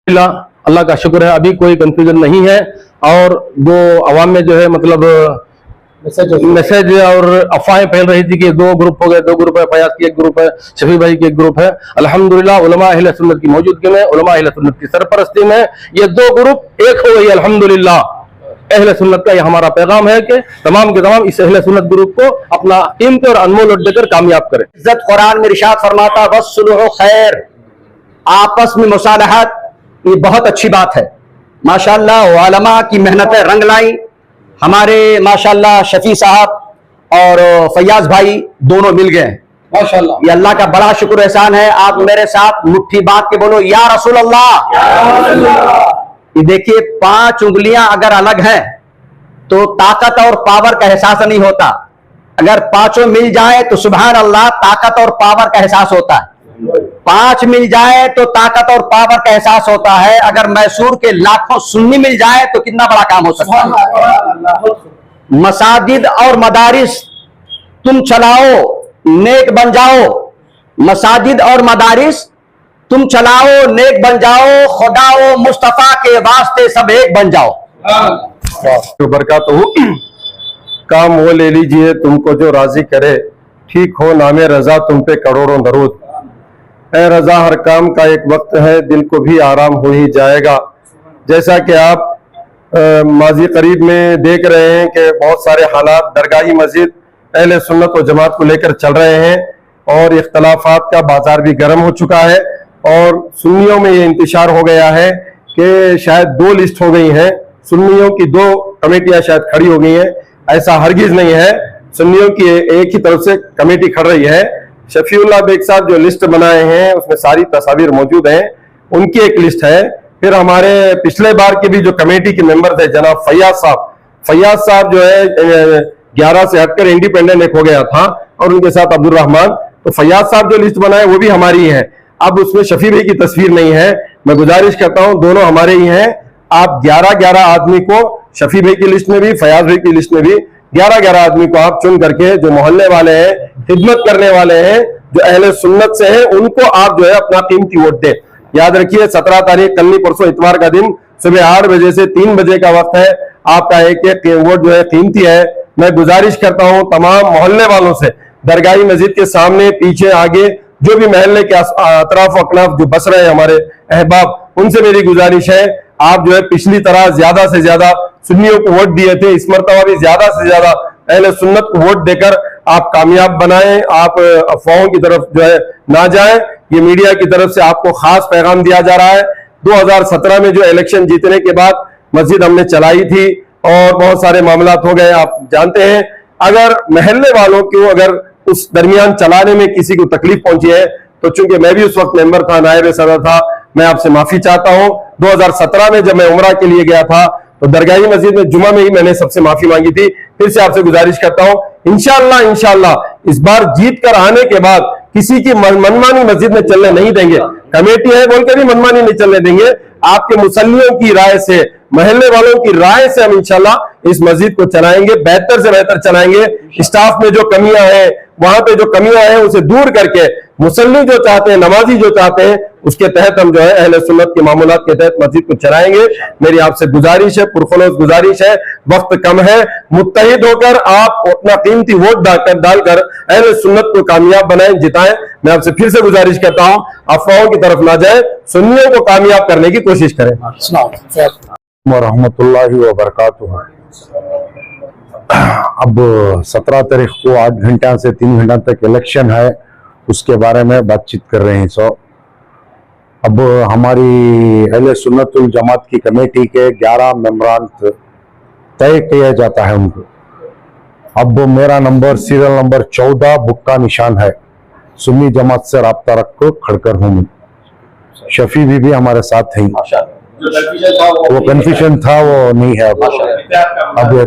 अल्लाह का शुक्र है, अभी कोई कंफ्यूजन नहीं है। और जो अवाम में जो है मतलब मैसेज और अफवाहें फैल रही थी कि दो ग्रुप हो गए, दो ग्रुप है, फयाज की एक ग्रुप है, शफी भाई की एक ग्रुप है। अल्हम्दुलिल्लाह उलमा अहले सुन्नत की मौजूदगी में, उलमा अहले सुन्नत की सरपरस्ती में ये दो ग्रुप एक हो गई। अल्हम्दुलिल्लाह अहले सुन्नत का यह हमारा पैगाम है कि तमाम के तमाम इस अहले सुन्नत ग्रुप को अपना कीमती और अनमोल वोट देकर कामयाब करें। इज्जत कुरान में इरशाद फरमाता वस्सुलहु खैर, आपस में मुसालहत, ये बहुत अच्छी बात है। माशाअल्लाह उलमा की मेहनतें रंग लाई। हमारे माशाअल्लाह शफी साहब और फयाज भाई दोनों मिल गए माशाअल्लाह। ये अल्लाह का बड़ा शुक्र एहसान है। आप मेरे साथ मुट्ठी बात के बोलो या रसूल अल्लाह। ये देखिए 5 उंगलियां अगर अलग हैं तो ताकत और पावर का एहसास नहीं होता। अगर 5 मिल जाए तो सुभान अल्लाह ताकत और पावर का एहसास होता है। 5 मिल जाए तो ताकत और पावर का एहसास होता है। अगर मैसूर के लाखों सुन्नी मिल जाए तो कितना बड़ा काम हो सकता है। मसाजिद और मदारिस तुम चलाओ, नेक बन जाओ। मसाजिद और मदारिस तुम चलाओ, नेक बन जाओ। खुदा मुस्तफा के वास्ते सब एक बन जाओ। बरकातहू। काम वो ले लीजिए तुमको जो राजी करे, ठीक हो नामे रजा तुम पे करोड़ों दरूद। ए रजा हर काम का एक वक्त है, दिल को भी आराम हो ही जाएगा। जैसा कि आप माजी करीब में देख रहे हैं कि बहुत सारे हालात दरगाही मस्जिद अहले सुन्नत व जमात को लेकर चल रहे हैं और इख्तलाफात का बाजार भी गर्म हो चुका है। और सुन्नियों में ये इंतशार हो गया है कि शायद 2 लिस्ट हो गई हैं, सुन्नियों की 2 कमेटियां शायद खड़ी हो गई हैं। ऐसा हरगिज नहीं है, सुन्नियों की एक ही तरफ से कमेटी खड़ रही है। शफीउल्लाह बेग साहब जो लिस्ट बनाए हैं उसमें सारी तस्वीर मौजूद हैं, उनकी एक लिस्ट है। फिर हमारे पिछले बार के भी जो कमेटी के मेंबर थे जनाब फयाज साहब जो है 11 से हटकर इंडिपेंडेंट एक हो गया था और उनके साथ अब्दुल रहमान, तो फयाज साहब जो लिस्ट बनाए वो भी हमारी है। अब उसमें शफी भाई की तस्वीर नहीं है। मैं गुजारिश करता हूं दोनों हमारे ही हैं। आप 11 आदमी को शफी भाई की लिस्ट में भी, फयाज भाई की लिस्ट में भी 11 आदमी को आप चुन करके जो मोहल्ले वाले हैं, खिदमत करने वाले हैं, जो अहले सुन्नत से हैं, उनको आप जो है अपना कीमती वोट दें। याद रखिए 17 तारीख कल परसों इतवार का दिन सुबह 8 बजे से 3 बजे का वक्त है। आपका एक वोट जो है कीमती है। मैं गुजारिश करता हूं तमाम मोहल्ले वालों से, दरगाही मस्जिद के सामने पीछे आगे जो भी महल्ले के अतराफ अकनाफ जो बस रहे हैं हमारे अहबाब, उनसे मेरी गुजारिश है आप जो है पिछली तरह ज्यादा से ज्यादा सुन्नियों को वोट दिए थे, इस मरतबा भी ज्यादा से ज्यादा अहले सुन्नत को वोट देकर आप कामयाब बनाएं। आप अफवाहों की तरफ जो है ना जाएं। ये मीडिया की तरफ से आपको खास पैगाम दिया जा रहा है। 2017 में जो इलेक्शन जीतने के बाद मस्जिद हमने चलाई थी और बहुत सारे मामला हो गए, आप जानते हैं। अगर महल्ले वालों को अगर उस दरमियान चलाने में किसी को तकलीफ पहुंची है तो चूंकि मैं भी उस वक्त मेंबर था, नायब सदर था, मैं आपसे माफी चाहता हूं। 2017 में जब मैं उमरा के लिए गया था तो दरगाही मस्जिद में जुमा में ही मैंने सबसे माफी मांगी थी। फिर से आपसे गुजारिश करता हूं इंशाअल्लाह इस बार जीत कर आने के बाद किसी की मनमानी मस्जिद में चलने नहीं देंगे। कमेटी है बोल के भी मनमानी नहीं चलने देंगे। आपके मुसल्लियों की राय से, महल्ले वालों की राय से हम इंशाअल्लाह इस मस्जिद को चलाएंगे, बेहतर से बेहतर चलाएंगे। स्टाफ में जो कमियां हैं, वहां पे जो कमियां हैं उसे दूर करके मुसल्ली जो चाहते हैं, नमाजी जो चाहते हैं, उसके तहत हम जो है अहले सुन्नत के मामूलात के तहत मस्जिद को चलाएंगे। मेरी आपसे गुजारिश है, पुरखुलूस गुजारिश है, वक्त कम है, मुत्तहिद होकर आप अपना कीमती वोट डालकर अहले सुन्नत को कामयाब बनाएं, जिताएं। मैं आपसे फिर से गुजारिश करता हूं अफवाहों की तरफ ना जाए, सुन्नियों को कामयाब करने की कोशिश करें। रहमतुल्लाहि व बरकातुहू। अब 17 तारीख को 8 घंटा से 3 घंटा तक इलेक्शन है, उसके बारे में बातचीत कर रहे हैं। अब हमारी अहले सुन्नतुल जमात की कमेटी के 11 मेंबरान तय किया जाता है उनको। अब मेरा नंबर सीरियल नंबर 14 बुक का निशान है। सुन्नी जमात से राब्ता रख कर खड़कर हूँ मैं। शफी भी हमारे साथ हैं। वो कन्फ्यूजन था वो नहीं है अब ये